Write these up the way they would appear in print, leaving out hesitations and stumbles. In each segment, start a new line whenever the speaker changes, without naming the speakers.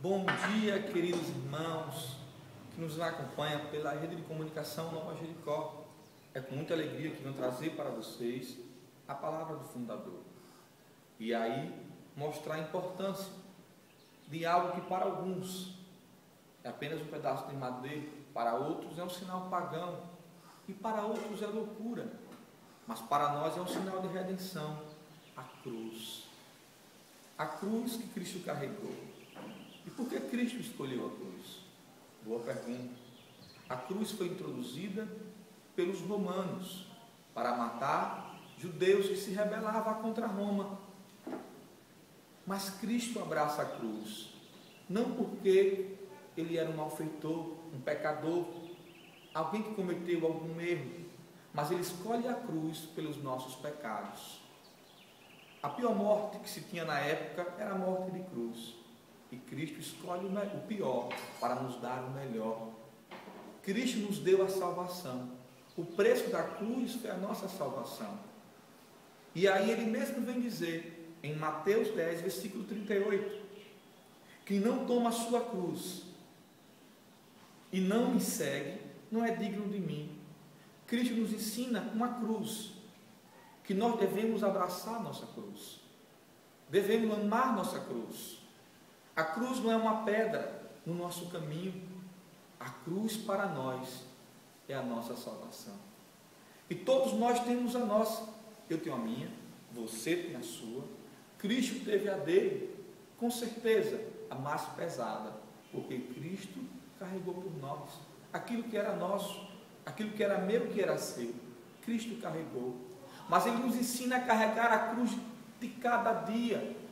Bom dia, queridos irmãos que nos acompanham pela rede de comunicação Nova Jericó. É com muita alegria que venho trazer para vocês a palavra do fundador. E aí mostrar a importância de algo que para alguns é apenas um pedaço de madeira, para outros é um sinal pagão e para outros é loucura. Mas para nós é um sinal de redenção, a cruz. A cruz que Cristo carregou. E por que Cristo escolheu a cruz? Boa pergunta. A cruz foi introduzida pelos romanos para matar judeus que se rebelavam contra Roma. Mas Cristo abraça a cruz, não porque ele era um malfeitor, um pecador, alguém que cometeu algum erro, mas ele escolhe a cruz pelos nossos pecados. A pior morte que se tinha na época era a morte de cruz. E Cristo escolhe o pior para nos dar o melhor. Cristo nos deu a salvação. O preço da cruz foi a nossa salvação. E aí ele mesmo vem dizer, em Mateus 10, versículo 38, quem não toma a sua cruz e não me segue, não é digno de mim. Cristo nos ensina uma cruz, que nós devemos abraçar nossa cruz. Devemos amar nossa cruz. A cruz não é uma pedra no nosso caminho. A cruz para nós é a nossa salvação. E todos nós temos a nossa. Eu tenho a minha, você tem a sua. Cristo teve a dele, com certeza, a mais pesada, porque Cristo carregou por nós. Aquilo que era nosso, aquilo que era meu, que era seu, Cristo carregou. Mas ele nos ensina a carregar a cruz de cada dia.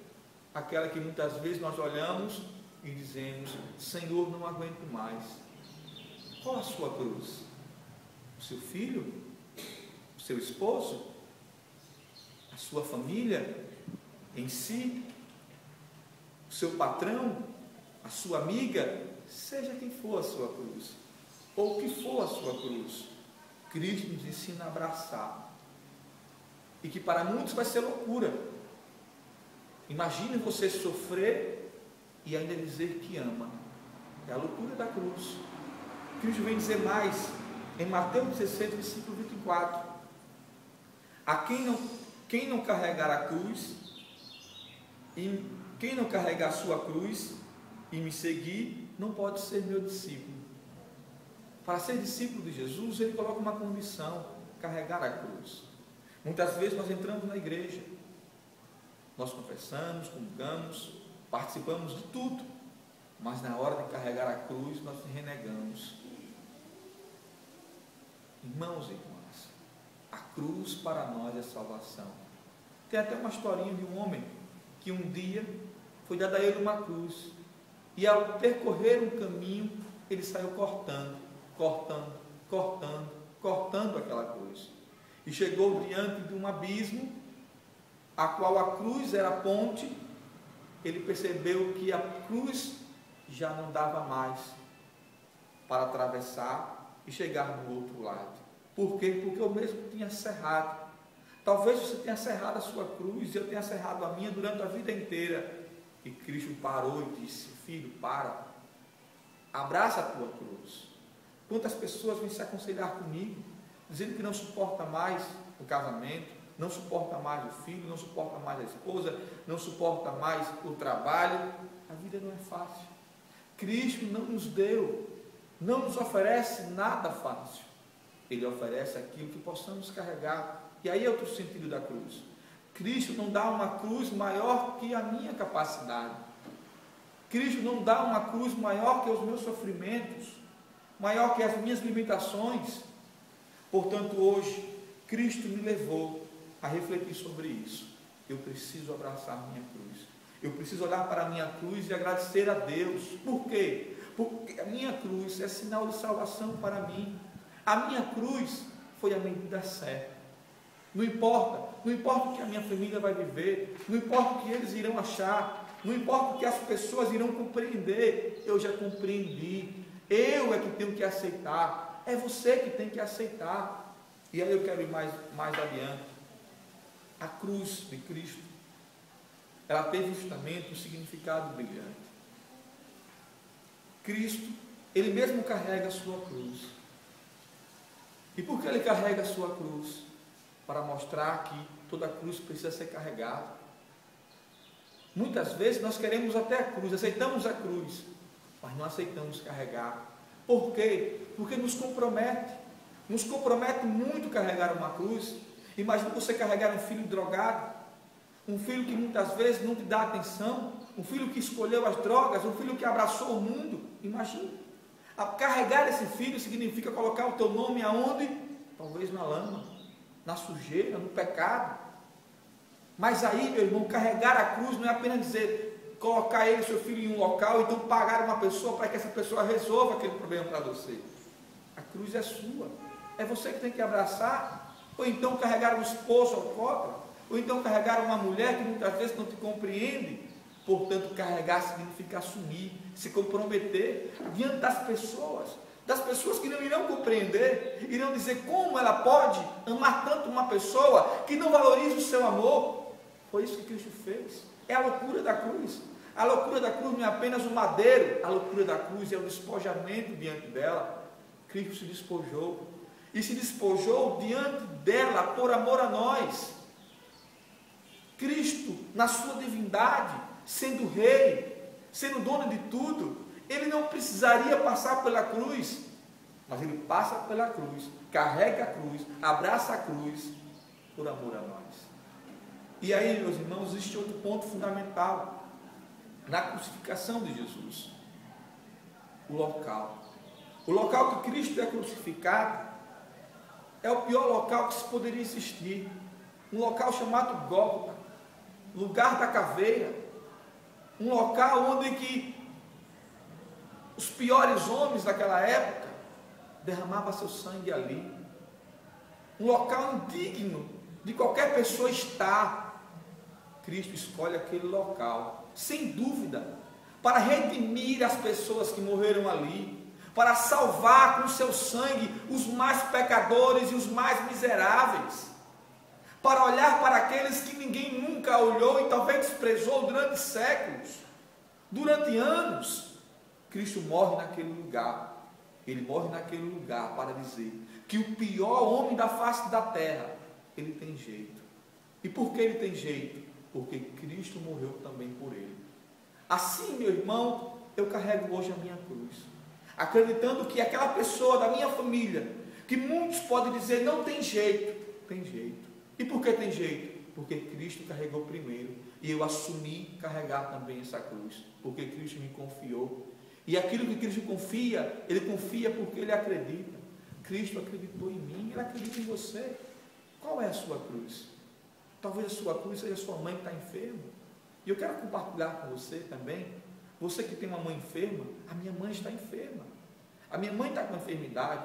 Aquela que muitas vezes nós olhamos e dizemos, Senhor, não aguento mais. Qual a sua cruz? O seu filho? O seu esposo? A sua família em si? O seu patrão? A sua amiga? Seja quem for a sua cruz, ou o que for a sua cruz, Cristo nos ensina a abraçar. E que para muitos vai ser loucura. Imagine você sofrer e ainda dizer que ama. É a loucura da cruz. Cristo vem dizer mais em Mateus 16, versículo 24. A quem não carregar a cruz, e quem não carregar a sua cruz e me seguir, não pode ser meu discípulo. Para ser discípulo de Jesus, ele coloca uma condição: carregar a cruz. Muitas vezes nós entramos na igreja, nós confessamos, comungamos, participamos de tudo, mas na hora de carregar a cruz nós renegamos. Irmãos e irmãs, a cruz para nós é salvação. Tem até uma historinha de um homem que um dia foi dada a ele uma cruz, e ao percorrer um caminho ele saiu cortando aquela cruz. E chegou diante de um abismo, a qual a cruz era a ponte. Ele percebeu que a cruz já não dava mais para atravessar e chegar no outro lado. Por quê? Porque eu mesmo tinha cerrado. Talvez você tenha cerrado a sua cruz, e eu tenha cerrado a minha durante a vida inteira. E Cristo parou e disse: filho, para, abraça a tua cruz. Quantas pessoas vêm se aconselhar comigo, dizendo que não suporta mais o casamento, não suporta mais o filho, não suporta mais a esposa, não suporta mais o trabalho. A vida não é fácil. Cristo não nos deu, não nos oferece nada fácil. Ele oferece aquilo que possamos carregar. E aí é outro sentido da cruz. Cristo não dá uma cruz maior que a minha capacidade. Cristo não dá uma cruz maior que os meus sofrimentos, maior que as minhas limitações. Portanto, hoje, Cristo me levou a refletir sobre isso. Eu preciso abraçar a minha cruz. Eu preciso olhar para a minha cruz e agradecer a Deus. Por quê? Porque a minha cruz é sinal de salvação para mim. A minha cruz foi a medida certa. Não importa o que a minha família vai viver, não importa o que eles irão achar, não importa o que as pessoas irão compreender, eu já compreendi. Eu é que tenho que aceitar. É você que tem que aceitar. E aí eu quero ir mais adiante. A cruz de Cristo, ela teve justamente um significado brilhante. Cristo, Ele mesmo carrega a sua cruz. E por que Ele carrega a sua cruz? Para mostrar que toda cruz precisa ser carregada. Muitas vezes nós queremos até a cruz, aceitamos a cruz, mas não aceitamos carregar. Por quê? Porque nos compromete muito carregar uma cruz. Imagina você carregar um filho drogado, um filho que muitas vezes não te dá atenção, um filho que escolheu as drogas, um filho que abraçou o mundo. Imagina, carregar esse filho significa colocar o teu nome aonde? Talvez na lama, na sujeira, no pecado. Mas aí, meu irmão, carregar a cruz não é apenas dizer, colocar ele, seu filho, em um local, então pagar uma pessoa para que essa pessoa resolva aquele problema para você. A cruz é sua, é você que tem que abraçar, ou então carregar um esposo alcoólatra, ou então carregar uma mulher que muitas vezes não te compreende. Portanto, carregar significa assumir, se comprometer diante das pessoas que não irão compreender, irão dizer como ela pode amar tanto uma pessoa que não valoriza o seu amor. Foi isso que Cristo fez. É a loucura da cruz. A loucura da cruz não é apenas o madeiro, a loucura da cruz é o despojamento diante dela. Cristo se despojou, e se despojou diante dela por amor a nós. Cristo, na sua divindade, sendo rei, sendo dono de tudo, ele não precisaria passar pela cruz, mas ele passa pela cruz, carrega a cruz, abraça a cruz, por amor a nós. E aí, meus irmãos, existe outro ponto fundamental na crucificação de Jesus: o local. O local que Cristo é crucificado é o pior local que se poderia existir. Um local chamado Gólgota, lugar da caveira, um local onde que os piores homens daquela época derramavam seu sangue ali, um local indigno de qualquer pessoa estar. Cristo escolhe aquele local, sem dúvida, para redimir as pessoas que morreram ali, para salvar com seu sangue os mais pecadores e os mais miseráveis, para olhar para aqueles que ninguém nunca olhou e talvez desprezou durante séculos, durante anos. Cristo morre naquele lugar. Ele morre naquele lugar para dizer que o pior homem da face da terra, ele tem jeito. E por que ele tem jeito? Porque Cristo morreu também por ele. Assim, meu irmão, eu carrego hoje a minha cruz, acreditando que aquela pessoa da minha família, que muitos podem dizer não tem jeito, tem jeito. E por que tem jeito? Porque Cristo carregou primeiro, e eu assumi carregar também essa cruz, porque Cristo me confiou. E aquilo que Cristo confia, Ele confia porque Ele acredita. Cristo acreditou em mim, Ele acredita em você. Qual é a sua cruz? Talvez a sua cruz seja a sua mãe que está enferma. E eu quero compartilhar com você também. Você que tem uma mãe enferma, a minha mãe está enferma. A minha mãe está com enfermidade.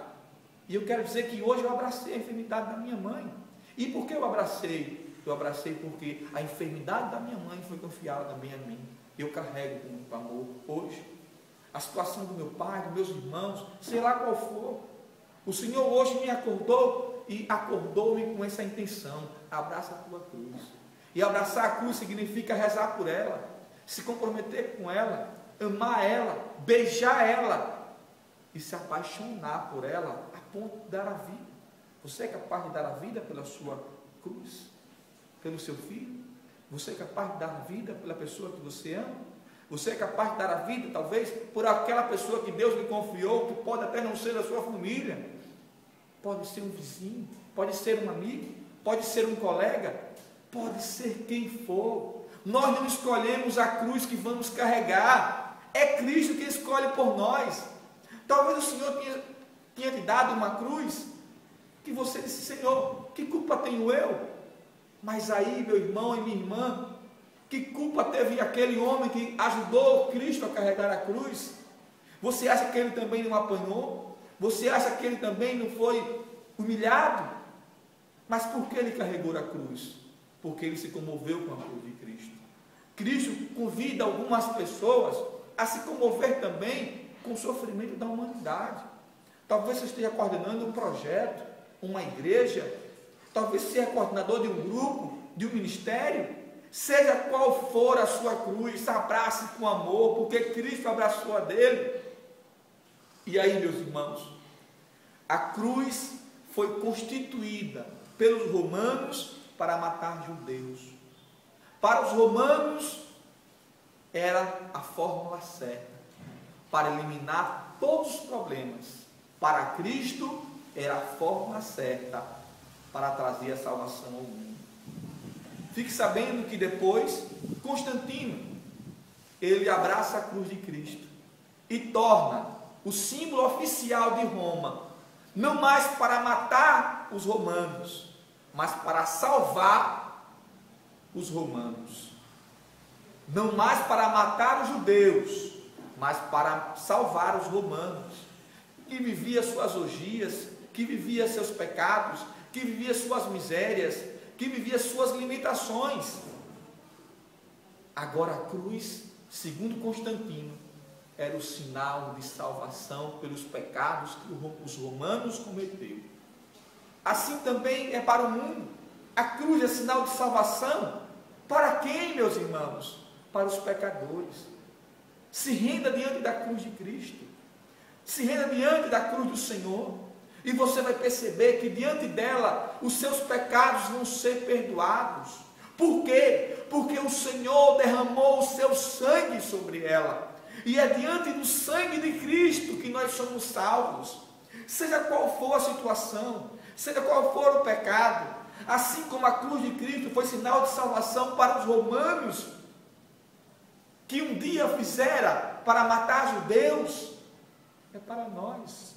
E eu quero dizer que hoje eu abracei a enfermidade da minha mãe. E por que eu abracei? Eu abracei porque a enfermidade da minha mãe foi confiada também a mim. Eu carrego com muito amor hoje. A situação do meu pai, dos meus irmãos, sei lá qual for. O Senhor hoje me acordou e acordou-me com essa intenção: abraça a tua cruz. E abraçar a cruz significa rezar por ela, se comprometer com ela, amar ela, beijar ela e se apaixonar por ela a ponto de dar a vida. Você é capaz de dar a vida pela sua cruz? Pelo seu filho? Você é capaz de dar a vida pela pessoa que você ama? Você é capaz de dar a vida, talvez, por aquela pessoa que Deus lhe confiou, que pode até não ser da sua família, pode ser um vizinho, pode ser um amigo, pode ser um colega, pode ser quem for. Nós não escolhemos a cruz que vamos carregar, é Cristo que escolhe por nós. Talvez o Senhor tenha te dado uma cruz que você disse: Senhor, que culpa tenho eu? Mas aí, meu irmão e minha irmã, que culpa teve aquele homem que ajudou Cristo a carregar a cruz? Você acha que ele também não apanhou? Você acha que ele também não foi humilhado? Mas por que ele carregou a cruz? Porque ele se comoveu com a cruz de Cristo. Cristo convida algumas pessoas a se comover também com o sofrimento da humanidade. Talvez você esteja coordenando um projeto, uma igreja, talvez seja coordenador de um grupo, de um ministério. Seja qual for a sua cruz, abrace com amor, porque Cristo abraçou a dele. E aí, meus irmãos, a cruz foi constituída pelos romanos para matar judeus. Para os romanos, era a fórmula certa para eliminar todos os problemas. Para Cristo, era a fórmula certa para trazer a salvação ao mundo. Fique sabendo que depois, Constantino, ele abraça a cruz de Cristo e torna o símbolo oficial de Roma, não mais para matar os romanos, mas para salvar os romanos. Não mais para matar os judeus, mas para salvar os romanos, que vivia suas orgias, que vivia seus pecados, que vivia suas misérias, que vivia suas limitações. Agora a cruz, segundo Constantino, era o sinal de salvação pelos pecados que os romanos cometeram. Assim também é para o mundo. A cruz é sinal de salvação. Para quem, meus irmãos? Para os pecadores. Se renda diante da cruz de Cristo. Se renda diante da cruz do Senhor. E você vai perceber que diante dela, os seus pecados vão ser perdoados. Por quê? Porque o Senhor derramou o seu sangue sobre ela. E é diante do sangue de Cristo que nós somos salvos. Seja qual for a situação, seja qual for o pecado, assim como a cruz de Cristo foi sinal de salvação para os romanos, que um dia fizera para matar judeus, é para nós,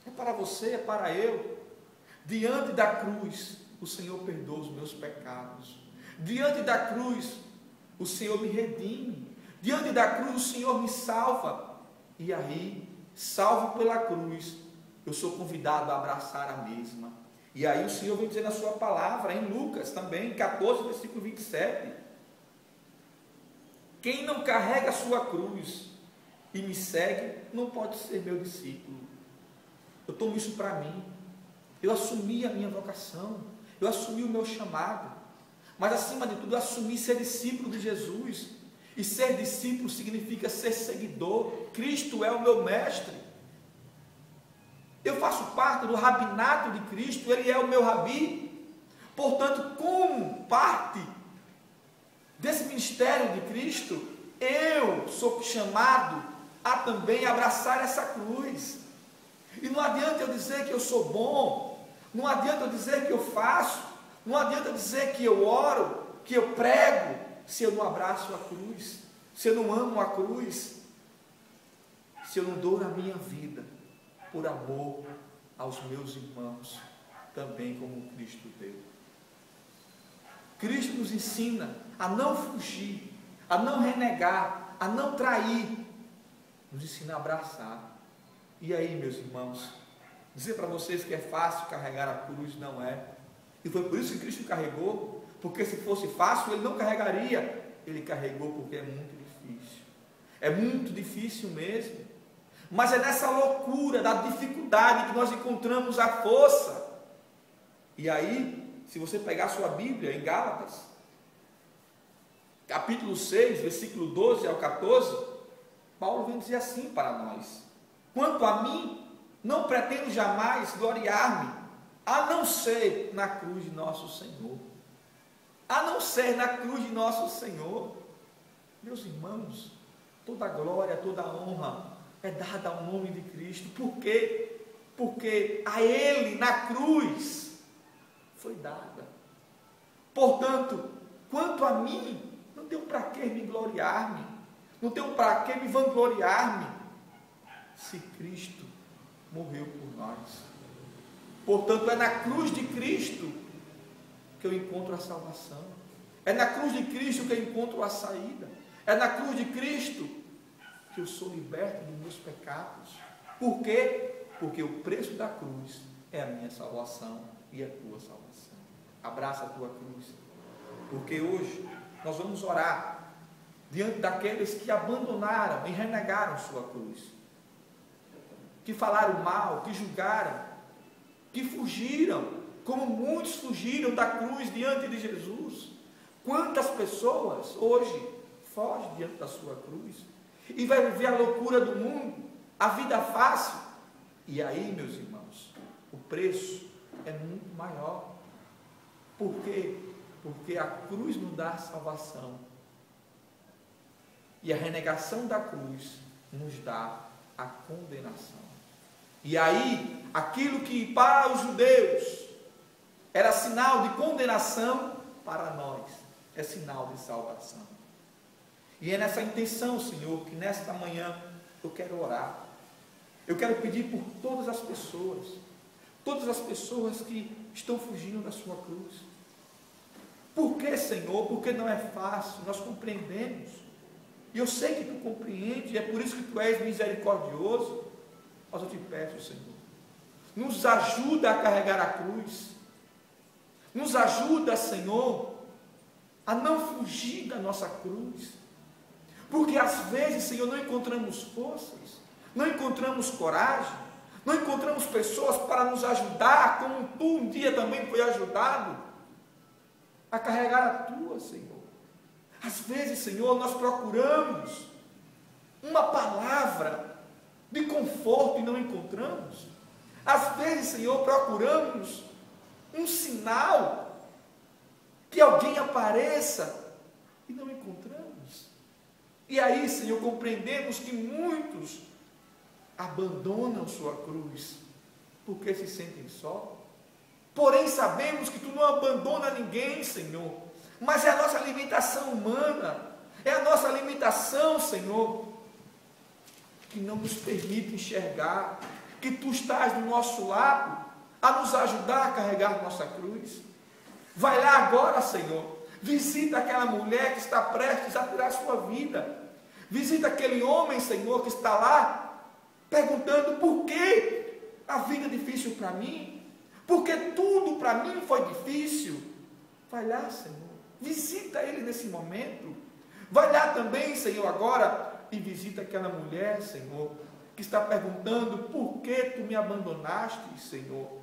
é para você, é para eu. Diante da cruz, o Senhor perdoa os meus pecados. Diante da cruz, o Senhor me redime. Diante da cruz, o Senhor me salva. E aí, salvo pela cruz, eu sou convidado a abraçar a mesma. E aí o Senhor vem dizer na sua palavra, em Lucas também, 14, versículo 27. Quem não carrega a sua cruz e me segue, não pode ser meu discípulo. Eu tomo isso para mim. Eu assumi a minha vocação. Eu assumi o meu chamado. Mas acima de tudo, eu assumi ser discípulo de Jesus. E ser discípulo significa ser seguidor. Cristo é o meu mestre. Eu faço parte do rabinato de Cristo. Ele é o meu rabi. Portanto, como parte desse ministério de Cristo, eu sou chamado a também abraçar essa cruz. E não adianta eu dizer que eu sou bom. Não adianta eu dizer que eu faço. Não adianta eu dizer que eu oro, que eu prego, se eu não abraço a cruz, se eu não amo a cruz, se eu não dou a minha vida por amor aos meus irmãos, também como Cristo deu. Cristo nos ensina a não fugir, a não renegar, a não trair, nos ensina a abraçar. E aí, meus irmãos, dizer para vocês que é fácil carregar a cruz, não é. E foi por isso que Cristo carregou, porque se fosse fácil, Ele não carregaria. Ele carregou porque é muito difícil. É muito difícil mesmo. Mas é nessa loucura da dificuldade que nós encontramos a força. E aí, se você pegar a sua Bíblia em Gálatas, capítulo 6, versículo 12 ao 14, Paulo vem dizer assim para nós: quanto a mim, não pretendo jamais gloriar-me, a não ser na cruz de nosso Senhor. A não ser na cruz de nosso Senhor. Meus irmãos, toda glória, toda honra é dada ao nome de Cristo. Por quê? Porque a Ele, na cruz, foi dada. Portanto, quanto a mim, não tenho para que me gloriar-me, não tenho para que me vangloriar-me, se Cristo morreu por nós. Portanto, é na cruz de Cristo que eu encontro a salvação. É na cruz de Cristo que eu encontro a saída. É na cruz de Cristo que eu sou liberto dos meus pecados. Por quê? Porque o preço da cruz é a minha salvação e a tua salvação. Abraça a tua cruz. Porque hoje nós vamos orar diante daqueles que abandonaram e renegaram sua cruz, que falaram mal, que julgaram, que fugiram, como muitos fugiram da cruz diante de Jesus. Quantas pessoas hoje fogem diante da sua cruz e vai viver a loucura do mundo, a vida fácil. E aí, meus irmãos, o preço é muito maior. Por quê? Porque a cruz nos dá salvação. E a renegação da cruz nos dá a condenação. E aí, aquilo que para os judeus era sinal de condenação, para nós é sinal de salvação. E é nessa intenção, Senhor, que nesta manhã eu quero orar. Eu quero pedir por todas as pessoas que estão fugindo da sua cruz. Por que, Senhor? Porque não é fácil, nós compreendemos. E eu sei que tu compreendes, e é por isso que tu és misericordioso. Mas eu te peço, Senhor, nos ajuda a carregar a cruz. Nos ajuda, Senhor, a não fugir da nossa cruz. Porque às vezes, Senhor, não encontramos forças, não encontramos coragem, não encontramos pessoas para nos ajudar, como tu um dia também foi ajudado, a carregar a tua, Senhor. Às vezes, Senhor, nós procuramos uma palavra de conforto e não encontramos. Às vezes, Senhor, procuramos um sinal, que alguém apareça e não encontramos. E aí, Senhor, compreendemos que muitos abandonam sua cruz porque se sentem só. Porém, sabemos que tu não abandona ninguém, Senhor, mas é a nossa limitação humana, é a nossa limitação, Senhor, que não nos permite enxergar que tu estás do nosso lado a nos ajudar a carregar nossa cruz. Vai lá agora, Senhor, visita aquela mulher que está prestes a tirar sua vida, visita aquele homem, Senhor, que está lá perguntando: por que a vida é difícil para mim? Porque tudo para mim foi difícil. Vai lá, Senhor, visita ele nesse momento. Vai lá também, Senhor, agora e visita aquela mulher, Senhor, que está perguntando: por que tu me abandonaste, Senhor?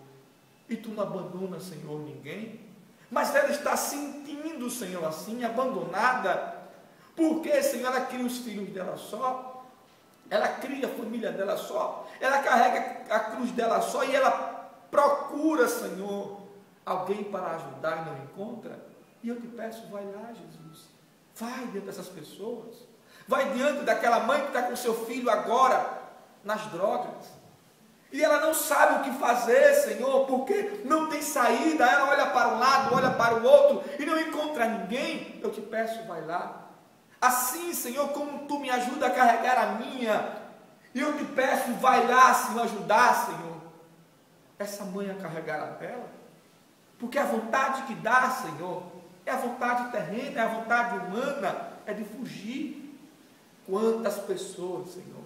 E tu não abandonas, Senhor, ninguém. Mas ela está sentindo, Senhor, assim, abandonada. Porque, Senhor, ela cria os filhos dela só, ela cria a família dela só, ela carrega a cruz dela só, e ela procura, Senhor, alguém para ajudar e não encontra. E eu te peço, vai lá, Jesus, vai diante dessas pessoas, vai diante daquela mãe que está com seu filho agora nas drogas, e ela não sabe o que fazer, Senhor, porque não tem saída. Ela olha para um lado, olha para o outro e não encontra ninguém. Eu te peço, vai lá. Assim, Senhor, como tu me ajuda a carregar a minha, e eu te peço, vai lá, Senhor, ajudar, Senhor, essa mãe a carregar a dela. Porque a vontade que dá, Senhor, é a vontade terrena, é a vontade humana, é de fugir. Quantas pessoas, Senhor,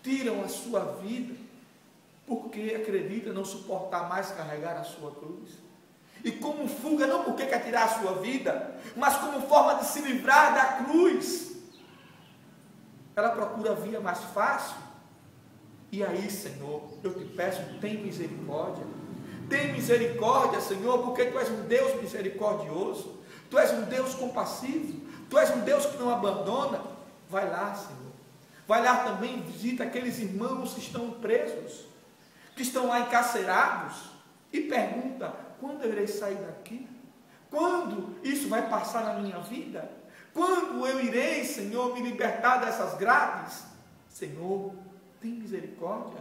tiram a sua vida porque acredita não suportar mais carregar a sua cruz. E como fuga, não porque quer tirar a sua vida, mas como forma de se livrar da cruz, ela procura a via mais fácil. E aí, Senhor, eu te peço, tem misericórdia. Tem misericórdia, Senhor, porque tu és um Deus misericordioso, tu és um Deus compassivo, tu és um Deus que não abandona. Vai lá, Senhor. Vai lá também, visita aqueles irmãos que estão presos, que estão lá encarcerados, e pergunta: quando eu irei sair daqui? Quando isso vai passar na minha vida? Quando eu irei, Senhor, me libertar dessas grades? Senhor, tem misericórdia.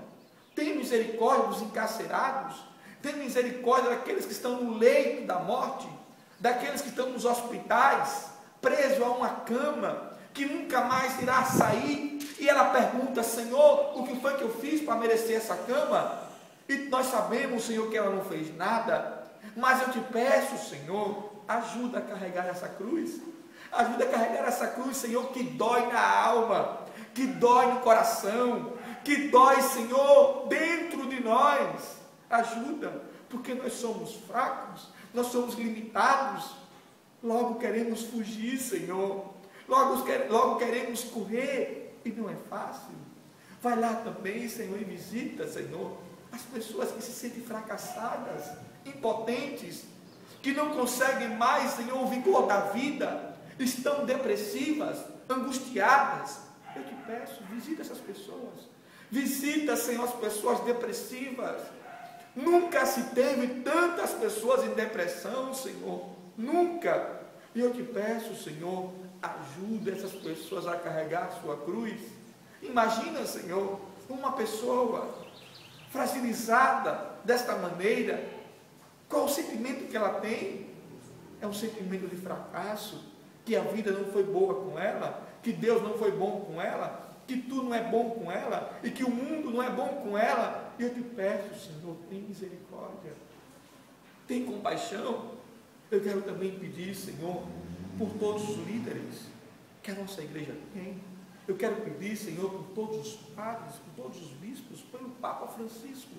Tem misericórdia dos encarcerados. Tem misericórdia daqueles que estão no leito da morte, daqueles que estão nos hospitais, presos a uma cama, que nunca mais irá sair. E ela pergunta: Senhor, o que foi que eu fiz para merecer essa cama? E nós sabemos, Senhor, que ela não fez nada. Mas eu te peço, Senhor, ajuda a carregar essa cruz. Ajuda a carregar essa cruz, Senhor, que dói na alma, que dói no coração, que dói, Senhor, dentro de nós. Ajuda, porque nós somos fracos, nós somos limitados. Logo queremos fugir, Senhor. Logo queremos correr, e não é fácil. Vai lá também, Senhor, e visita, Senhor, as pessoas que se sentem fracassadas, impotentes, que não conseguem mais, Senhor, o vigor da vida, estão depressivas, angustiadas. Eu te peço, visita essas pessoas. Visita, Senhor, as pessoas depressivas. Nunca se teve tantas pessoas em depressão, Senhor. Nunca. E eu te peço, Senhor, ajuda essas pessoas a carregar a sua cruz. Imagina, Senhor, uma pessoa fragilizada desta maneira. Qual o sentimento que ela tem? É um sentimento de fracasso, que a vida não foi boa com ela, que Deus não foi bom com ela, que tu não é bom com ela, e que o mundo não é bom com ela. E eu te peço, Senhor, tem misericórdia, tem compaixão. Eu quero também pedir, Senhor, por todos os líderes que a nossa igreja tem. Eu quero pedir, Senhor, por todos os padres, por todos os bispos, pelo Papa Francisco.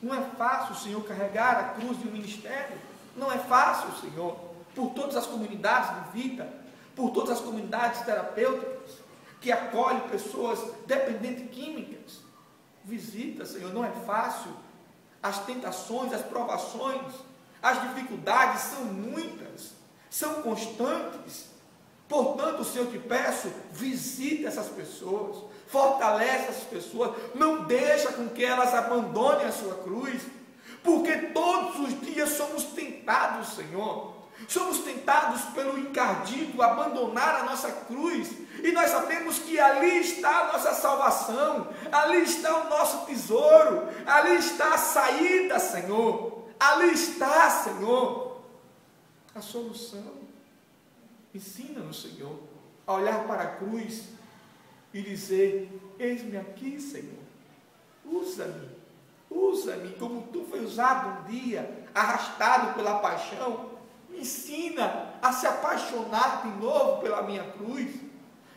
Não é fácil, Senhor, carregar a cruz de um ministério. Não é fácil, Senhor, por todas as comunidades de vida, por todas as comunidades terapêuticas, que acolhem pessoas dependentes químicas. Visita, Senhor, não é fácil. As tentações, as provações, as dificuldades são muitas, são constantes. Portanto, Senhor, eu te peço, visita essas pessoas, fortalece essas pessoas, não deixa com que elas abandonem a sua cruz, porque todos os dias somos tentados, Senhor. Somos tentados pelo encardido a abandonar a nossa cruz, e nós sabemos que ali está a nossa salvação, ali está o nosso tesouro, ali está a saída, Senhor, ali está, Senhor, a solução. Ensina-nos, Senhor, a olhar para a cruz e dizer: eis-me aqui, Senhor, usa-me como tu foi usado um dia, arrastado pela paixão. Me ensina a se apaixonar de novo pela minha cruz.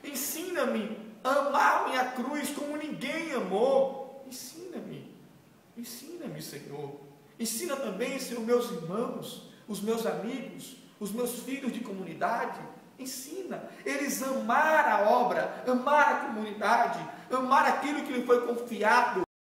Ensina-me a amar minha cruz como ninguém amou. Ensina-me, Senhor. Ensina também, Senhor, meus irmãos, os meus amigos, os meus filhos de comunidade. Ensina eles a amar a obra, amar a comunidade, amar aquilo que lhe foi confiado,